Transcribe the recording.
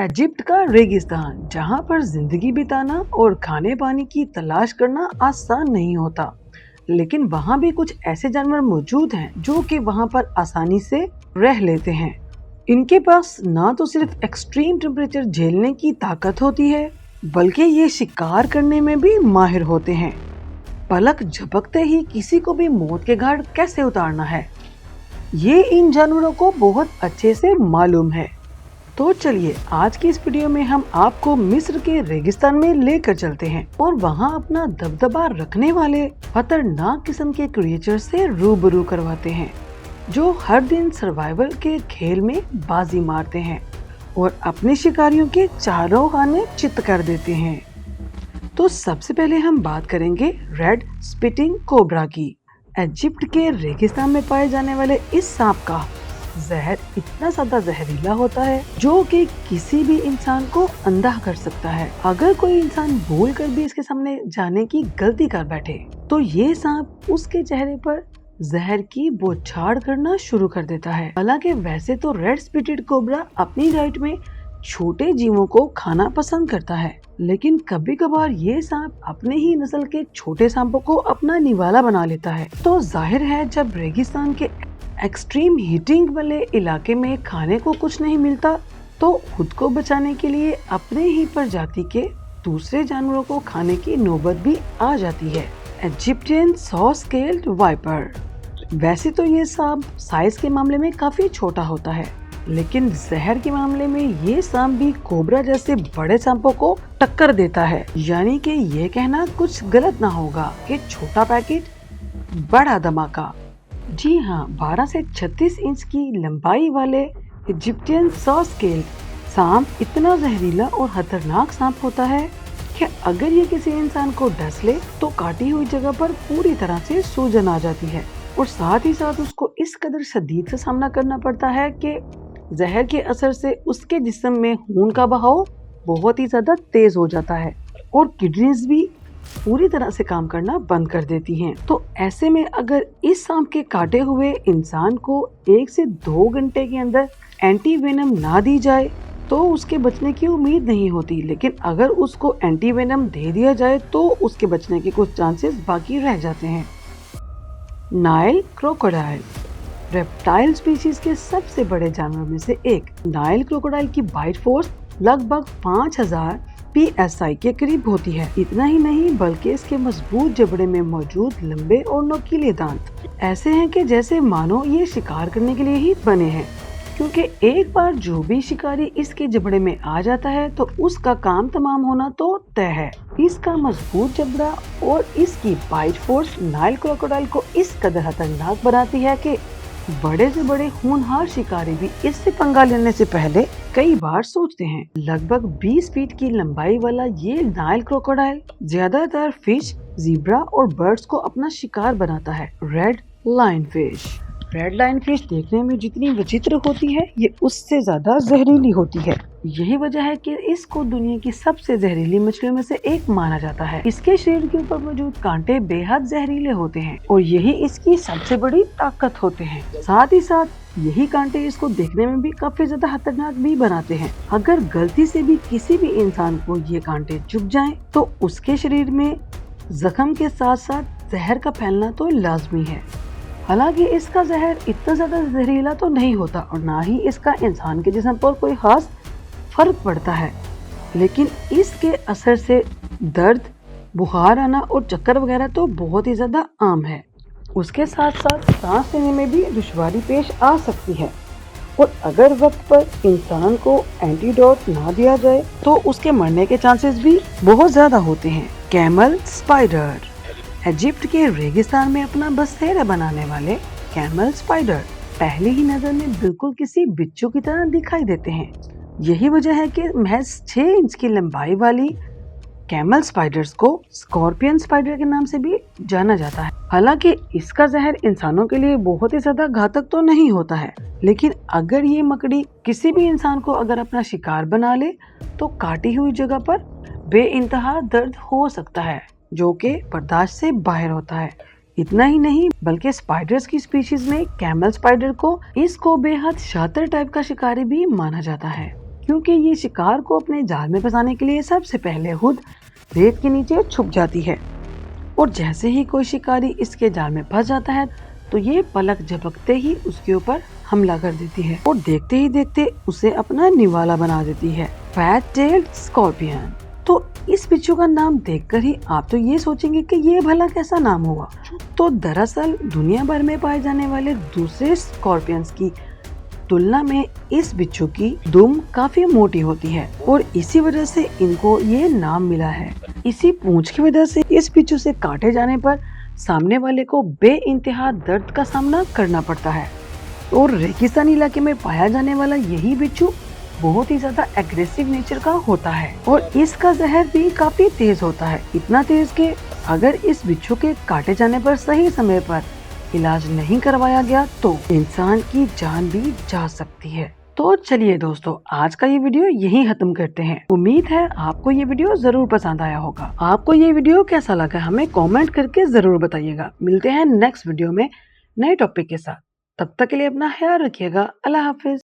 Egypt का रेगिस्तान, जहाँ पर जिंदगी बिताना और खाने पानी की तलाश करना आसान नहीं होता, लेकिन वहाँ भी कुछ ऐसे जानवर मौजूद हैं जो कि वहाँ पर आसानी से रह लेते हैं। इनके पास ना तो सिर्फ एक्सट्रीम टेम्परेचर झेलने की ताकत होती है, बल्कि ये शिकार करने में भी माहिर होते हैं। पलक झपकते ही किसी को भी मौत के घाट कैसे उतारना है, ये इन जानवरों को बहुत अच्छे से मालूम है। तो चलिए आज की इस वीडियो में हम आपको मिस्र के रेगिस्तान में लेकर चलते हैं और वहाँ अपना दबदबा रखने वाले खतरनाक किस्म के क्रिएचर से रूबरू करवाते हैं, जो हर दिन सर्वाइवल के खेल में बाजी मारते हैं और अपने शिकारियों के चारों खाने चित कर देते हैं। तो सबसे पहले हम बात करेंगे रेड स्पिटिंग कोबरा की। इजिप्ट के रेगिस्तान में पाए जाने वाले इस सांप का जहर इतना ज्यादा जहरीला होता है जो कि किसी भी इंसान को अंधा कर सकता है। अगर कोई इंसान भूल कर भी इसके सामने जाने की गलती कर बैठे तो ये सांप उसके चेहरे पर जहर की बौछार करना शुरू कर देता है। हालांकि वैसे तो रेड स्पिटेड कोबरा अपनी डाइट में छोटे जीवों को खाना पसंद करता है, लेकिन कभी कभार ये सांप अपने ही नस्ल के छोटे सांपों को अपना निवाला बना लेता है। तो जाहिर है जब रेगिस्तान के एक्सट्रीम हीटिंग वाले इलाके में खाने को कुछ नहीं मिलता तो खुद को बचाने के लिए अपने ही प्रजाति के दूसरे जानवरों को खाने की नौबत भी आ जाती है। Egyptian saw scaled viper. वैसे तो ये सांप साइज के मामले में काफी छोटा होता है, लेकिन जहर के मामले में ये सांप भी कोबरा जैसे बड़े सांपों को टक्कर देता है। यानी कि ये कहना कुछ गलत ना होगा कि छोटा पैकेट बड़ा धमाका। जी हाँ, 12 से 36 इंच की लंबाई वाले इजिप्टियन सॉ स्केल सांप इतना जहरीला और खतरनाक सांप होता है कि अगर ये किसी इंसान को डस ले तो काटी हुई जगह पर पूरी तरह से सूजन आ जाती है और साथ ही साथ उसको इस कदर शदीद से सामना करना पड़ता है कि जहर के असर से उसके जिस्म में खून का बहाव बहुत ही ज्यादा तेज हो जाता है और किडनीज भी पूरी तरह से काम करना बंद कर देती हैं। तो ऐसे में अगर इस सांप के काटे हुए इंसान को 1 से 2 घंटे के अंदर एंटी वेनम ना दी जाए तो उसके बचने की उम्मीद नहीं होती, लेकिन अगर उसको एंटी वेनम दे दिया जाए तो उसके बचने के कुछ चांसेस बाकी रह जाते हैं। नाइल क्रोकोडाइल रेप्टाइल स्पीशीज के सबसे बड़े जानवर में से एक। नाइल क्रोकोडाइल की बाइट फोर्स लगभग 5000 PSI के करीब होती है। इतना ही नहीं बल्कि इसके मजबूत जबड़े में मौजूद लंबे और नुकीले दांत ऐसे हैं कि जैसे मानो ये शिकार करने के लिए ही बने हैं, क्योंकि एक बार जो भी शिकारी इसके जबड़े में आ जाता है तो उसका काम तमाम होना तो तय है। इसका मजबूत जबड़ा और इसकी बाइट फोर्स नाइल क्रोकोडाइल को इस कदर खतरनाक बनाती है कि बड़े से बड़े होनहार शिकारी भी इससे पंगा लेने से पहले कई बार सोचते हैं। लगभग 20 फीट की लंबाई वाला ये नाइल क्रोकोडाइल ज्यादातर फिश, ज़ीब्रा और बर्ड्स को अपना शिकार बनाता है। Red line fish. Red line fish देखने में जितनी विचित्र होती है ये उससे ज्यादा जहरीली होती है। यही वजह है कि इसको दुनिया की सबसे जहरीली मछलियों में से एक माना जाता है। इसके शरीर के ऊपर मौजूद कांटे बेहद जहरीले होते हैं और यही इसकी सबसे बड़ी ताकत होते हैं। साथ ही साथ यही कांटे इसको देखने में भी काफी ज्यादा खतरनाक भी बनाते हैं। अगर गलती से भी किसी भी इंसान को ये कांटे चुभ जाएं तो उसके शरीर में जख्म के साथ साथ जहर का फैलना तो लाजमी है। हालांकि इसका जहर इतना ज्यादा जहरीला तो नहीं होता और ना ही इसका इंसान के जिस्म पर कोई खास फर्क पड़ता है, लेकिन इसके असर से दर्द, बुखार आना और चक्कर वगैरह तो बहुत ही ज्यादा आम है। उसके साथ साथ सांस लेने में भी दुश्वारी पेश आ सकती है और अगर वक्त पर इंसान को एंटीडोट ना दिया जाए तो उसके मरने के चांसेस भी बहुत ज्यादा होते हैं। Camel spider. इजिप्ट के रेगिस्तान में अपना बसेरा बनाने वाले कैमल स्पाइडर पहली ही नजर में बिल्कुल किसी बिच्छू की तरह दिखाई देते हैं। यही वजह है कि महज 6 इंच की लंबाई वाली कैमल स्पाइडर्स को स्कॉर्पियन स्पाइडर के नाम से भी जाना जाता है। हालांकि इसका जहर इंसानों के लिए बहुत ही ज्यादा घातक तो नहीं होता है, लेकिन अगर ये मकड़ी किसी भी इंसान को अगर अपना शिकार बना ले तो काटी हुई जगह पर बेइंतहा दर्द हो सकता है जो कि बर्दाश्त से बाहर होता है। इतना ही नहीं बल्कि स्पाइडर्स की स्पीशीज में कैमल स्पाइडर को इसको बेहद शातिर टाइप का शिकारी भी माना जाता है, क्योंकि ये शिकार को अपने जाल में फंसाने के लिए सबसे पहले खुद रेत के नीचे छुप जाती है और जैसे ही कोई शिकारी इसके जाल में फंस जाता है तो ये पलक झपकते ही उसके ऊपर हमला कर देती है और देखते ही देखते उसे अपना निवाला बना देती है। Fat tailed scorpion. तो इस बिच्छू का नाम देखकर ही आप तो ये सोचेंगे कि ये भला कैसा नाम होगा। तो दरअसल दुनिया भर में पाए जाने वाले दूसरे स्कॉर्पियंस की तुलना में इस बिच्छू की दुम काफी मोटी होती है और इसी वजह से इनको ये नाम मिला है। इसी पूंछ की वजह से इस बिच्छू से काटे जाने पर सामने वाले को बेइंतहा दर्द का सामना करना पड़ता है और रेगिस्तानी इलाके में पाया जाने वाला यही बिच्छू बहुत ही ज्यादा एग्रेसिव नेचर का होता है और इसका जहर भी काफी तेज होता है, इतना तेज कि अगर इस बिच्छू के काटे जाने पर सही समय पर इलाज नहीं करवाया गया तो इंसान की जान भी जा सकती है। तो चलिए दोस्तों, आज का ये वीडियो यहीं खत्म करते हैं। उम्मीद है आपको ये वीडियो जरूर पसंद आया होगा। आपको ये वीडियो कैसा लगा हमें कमेंट करके जरूर बताइएगा। मिलते हैं नेक्स्ट वीडियो में नए टॉपिक के साथ। तब तक के लिए अपना ख्याल रखिएगा। अल्लाह हाफिज।